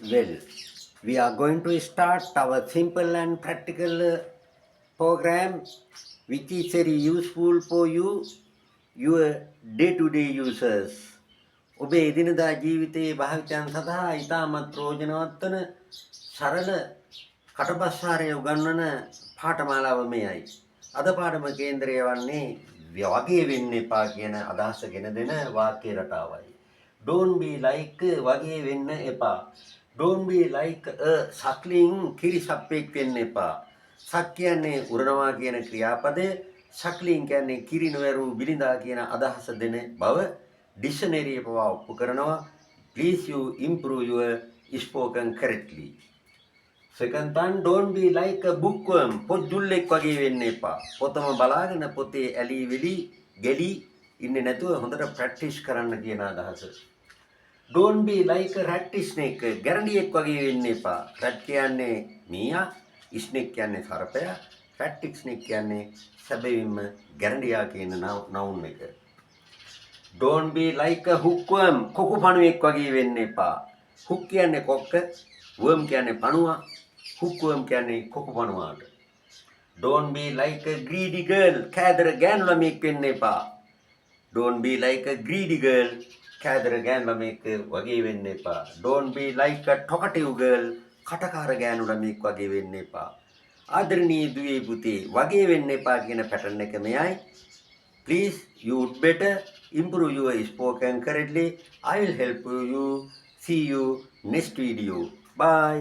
Well, we are going to start our simple and practical program which is very useful for you, your day-to-day users. ඔබේ එදිනදා ජීවිතයේ භාවිතයන් සඳහා ඉතාමත් ප්‍රයෝජනවත් වන සරල කටබස්සාරය උගන්වන පාඨමාලාව මෙයයි. අද පාඩම කේන්ද්‍රය වන්නේ වගේ වෙන්න එපා කියන අදහස ගෙන දෙන වාක්‍ය රටාවයි. Don't be like වගේ වෙන්න එපා. Don't be like a suckling කිරිසප්පෙක් වෙන්න එපා. සක් කියන්නේ උරනවා කියන ක්‍රියාපදය, suckling කියන්නේ කිරි නොවැරූ බිලිඳා කියන අදහස දෙන බව dictionary පවා ඔප්පු කරනවා. Please you improve your spoken correctly. Second one, don't be like a bookworm. පොත් ජුල්ලෙක් වගේ වෙන්න එපා. පොතම බලාගෙන පොතේ ඇලි වෙලි ගෙලි ඉන්නේ නැතුව හොඳට ප්‍රැක්ටිස් කරන්න කියන අදහස. Don't be like a rat snake. ගැරන්ඩියෙක් වගේ වෙන්න එපා. rat කියන්නේ මීයා, snake කියන්නේ සර්පයා, rat snake කියන්නේ සැබවින්ම ගැරන්ඩියා කියන noun එක. Don't be like a hookworm. කොකු පණුවෙක් වගේ වෙන්න එපා. hook කියන්නේ කොක්ක, worm කියන්නේ පණුවා, hookworm කියන්නේ කොකු පණුවාට. Don't be like a greedy girl. කෑදර ගෑනු ළමෙක් වෙන්න එපා. Don't be like a greedy girl. කෑදර ගෑනු ළමෙක් වගේ වෙන්න එපා. Don't be like a talkative girl. කටකාර ගෑනු ළමෙක් වගේ වෙන්න එපා. ආදරණීය දුවේ පුතේ වගේ වෙන්න එපා කියන පැටර්න් එක මෙයයි. Please, you would better improve your spoken correctly. I will help you. See you next video. Bye.